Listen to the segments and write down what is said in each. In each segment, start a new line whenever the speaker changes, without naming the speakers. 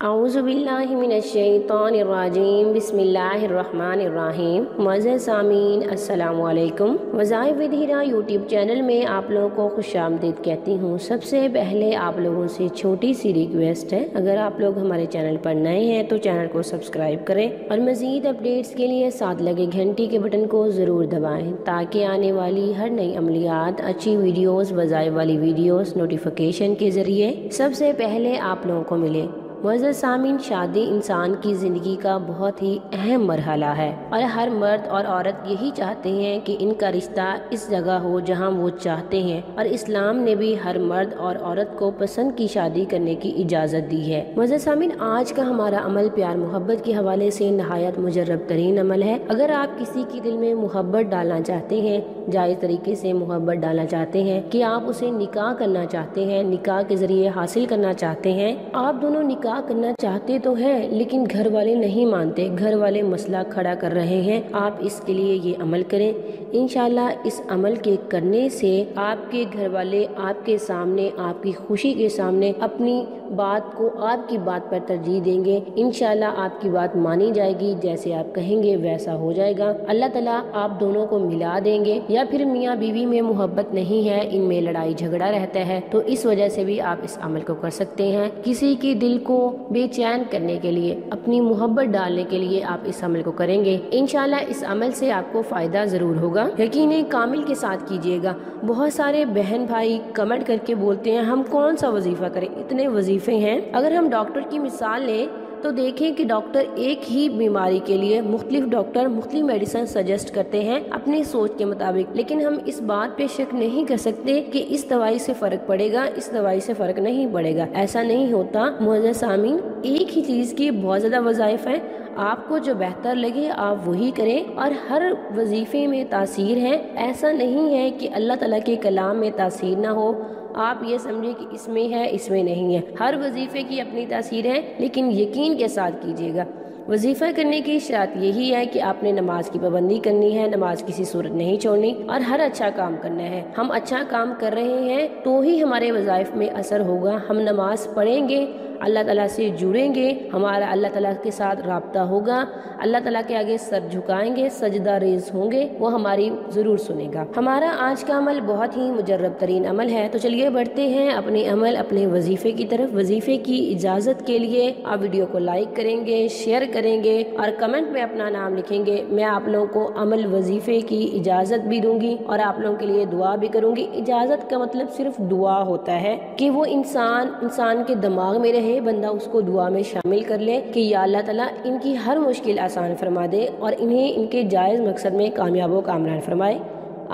اعوذ باللہ من الشیطان الرجیم بسم اللہ الرحمن الرحیم۔ معزز سامعین السلام علیکم۔ وظائف ود ہیرا یوٹیوب چینل میں آپ لوگوں کو خوش آمدید کہتی ہوں۔ سب سے پہلے آپ لوگوں سے چھوٹی سی ریکویسٹ ہے، اگر آپ لوگ ہمارے چینل پر نئے ہیں تو چینل کو سبسکرائب کریں اور مزید اپڈیٹس کے لیے ساتھ لگے گھنٹی کے بٹن کو ضرور دبائیں تاکہ آنے والی ہر نئی عملیات، اچھی ویڈیوز، وظائف والی ویڈیوز نوٹیفیکیشن کے ذریعے سب سے پہلے آپ لوگوں کو ملے۔ معزز سامعین، شادی انسان کی زندگی کا بہت ہی اہم مرحلہ ہے اور ہر مرد اور عورت یہی چاہتے ہیں کہ ان کا رشتہ اس جگہ ہو جہاں وہ چاہتے ہیں، اور اسلام نے بھی ہر مرد اور عورت کو پسند کی شادی کرنے کی اجازت دی ہے۔ معزز سامعین، آج کا ہمارا عمل پیار محبت کے حوالے سے نہایت مجرب ترین عمل ہے۔ اگر آپ کسی کے دل میں محبت ڈالنا چاہتے ہیں، جائز طریقے سے محبت ڈالنا چاہتے ہیں کہ آپ اسے نکاح کرنا چاہتے ہیں، نکاح کے ذریعے حاصل کرنا چاہتے ہیں، آپ دونوں نکاح کرنا چاہتے تو ہیں لیکن گھر والے نہیں مانتے، گھر والے مسئلہ کھڑا کر رہے ہیں، آپ اس کے لیے یہ عمل کریں۔ انشاءاللہ اس عمل کے کرنے سے آپ کے گھر والے آپ کے سامنے، آپ کی خوشی کے سامنے اپنی بات کو آپ کی بات پر ترجیح دیں گے۔ انشاءاللہ آپ کی بات مانی جائے گی، جیسے آپ کہیں گے ویسا ہو جائے گا۔ اللہ تعالیٰ آپ دونوں کو ملا دیں گے، یا پھر میاں بیوی میں محبت نہیں ہے، ان میں لڑائی جھگڑا رہتا ہے تو اس وجہ سے بھی آپ اس عمل کو کر سکتے ہیں۔ کسی کے دل کو بے چین کرنے کے لیے، اپنی محبت ڈالنے کے لیے آپ اس عمل کو کریں گے۔ انشاءاللہ اس عمل سے آپ کو فائدہ ضرور ہوگا، یقین کامل کے ساتھ کیجیے گا۔ بہت سارے بہن بھائی کمنٹ کر کے بولتے ہیں ہم کون سا وظیفہ کریں، اتنے وظیفے ہیں۔ اگر ہم ڈاکٹر کی مثال لیں تو دیکھیں کہ ڈاکٹر ایک ہی بیماری کے لیے مختلف ڈاکٹر مختلف میڈیسن سجیسٹ کرتے ہیں اپنی سوچ کے مطابق، لیکن ہم اس بات پہ شک نہیں کر سکتے کہ اس دوائی سے فرق پڑے گا، اس دوائی سے فرق نہیں پڑے گا۔ ایسا نہیں ہوتا۔ معزز سامعین، ایک ہی چیز کی بہت زیادہ وظائف ہیں، آپ کو جو بہتر لگے آپ وہی کریں، اور ہر وظیفے میں تاثیر ہے۔ ایسا نہیں ہے کہ اللہ تعالیٰ کے کلام میں تاثیر نہ ہو، آپ یہ سمجھیں کہ اس میں ہے اس میں نہیں ہے۔ ہر وظیفے کی اپنی تاثیر ہے، لیکن یقین کے ساتھ کیجیے گا۔ وظیفہ کرنے کی شرط یہی ہے کہ آپ نے نماز کی پابندی کرنی ہے، نماز کسی صورت نہیں چھوڑنی، اور ہر اچھا کام کرنا ہے۔ ہم اچھا کام کر رہے ہیں تو ہی ہمارے وظائف میں اثر ہوگا۔ ہم نماز پڑھیں گے، اللہ تعالیٰ سے جڑیں گے، ہمارا اللہ تعالیٰ کے ساتھ رابطہ ہوگا، اللہ تعالیٰ کے آگے سر جھکائیں گے، سجدہ ریز ہوں گے، وہ ہماری ضرور سنے گا۔ ہمارا آج کا عمل بہت ہی مجرب ترین عمل ہے، تو چلیے بڑھتے ہیں اپنے عمل، اپنے وظیفے کی طرف۔ وظیفے کی اجازت کے لیے آپ ویڈیو کو لائک کریں گے، شیئر کریں گے اور کمنٹ میں اپنا نام لکھیں گے۔ میں آپ لوگوں کو عمل وظیفے کی اجازت بھی دوں گی اور آپ لوگوں کے لیے دعا بھی کروں گی۔ اجازت کا مطلب صرف دعا ہوتا ہے کہ وہ انسان کے دماغ میں رہے، بندہ اس کو دعا میں شامل کر لے کہ یا اللہ تعالیٰ ان کی ہر مشکل آسان فرما دے اور انہیں ان کے جائز مقصد میں کامیاب و کامران فرمائے۔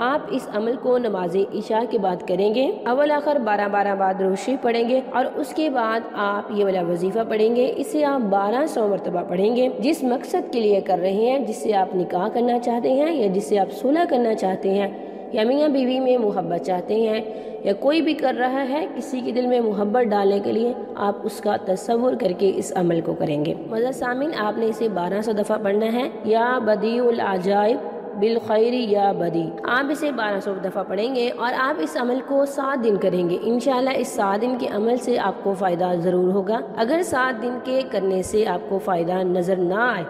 آپ اس عمل کو نماز عشاء کے بعد کریں گے، اول آخر 12 بعد روشی پڑھیں گے، اور اس کے بعد آپ یہ والا وظیفہ پڑھیں گے۔ اسے آپ 1200 مرتبہ پڑھیں گے۔ جس مقصد کے لیے کر رہے ہیں، جس سے آپ نکاح کرنا چاہتے ہیں یا جس سے آپ صلح کرنا چاہتے ہیں، یا میاں بیوی میں محبت چاہتے ہیں، یا کوئی بھی کر رہا ہے کسی کے دل میں محبت ڈالنے کے لیے، آپ اس کا تصور کر کے اس عمل کو کریں گے۔ معزز سامعین، آپ نے اسے 1200 دفعہ پڑھنا ہے۔ یا بدیع العجائب بالخیر یا بدی، آپ اسے 1200 دفعہ پڑھیں گے اور آپ اس عمل کو 7 دن کریں گے۔ انشاءاللہ اس 7 دن کے عمل سے آپ کو فائدہ ضرور ہوگا۔ اگر 7 دن کے کرنے سے آپ کو فائدہ نظر نہ آئے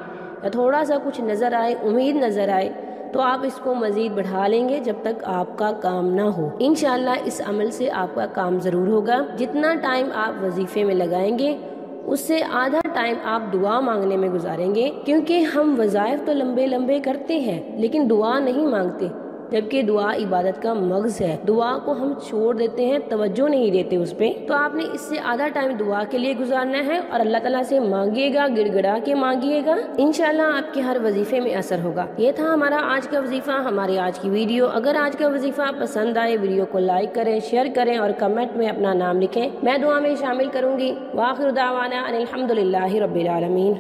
یا تھوڑا سا کچھ نظر آئے، امید نظر آئے، تو آپ اس کو مزید بڑھا لیں گے جب تک آپ کا کام نہ ہو۔ انشاءاللہ اس عمل سے آپ کا کام ضرور ہوگا۔ جتنا ٹائم آپ وظیفے میں لگائیں گے اس سے آدھا ٹائم آپ دعا مانگنے میں گزاریں گے، کیونکہ ہم وظائف تو لمبے لمبے کرتے ہیں لیکن دعا نہیں مانگتے، جبکہ دعا عبادت کا مغز ہے۔ دعا کو ہم چھوڑ دیتے ہیں، توجہ نہیں دیتے اس پہ۔ تو آپ نے اس سے آدھا ٹائم دعا کے لیے گزارنا ہے اور اللہ تعالیٰ سے مانگیے گا، گڑ گڑا کے مانگیے گا، انشاءاللہ آپ کے ہر وظیفے میں اثر ہوگا۔ یہ تھا ہمارا آج کا وظیفہ، ہماری آج کی ویڈیو۔ اگر آج کا وظیفہ پسند آئے، ویڈیو کو لائک کریں، شیئر کریں اور کمنٹ میں اپنا نام لکھیں، میں دعا میں شامل کروں گی۔ وآخر دعوانا ان الحمدللہ رب العالمین۔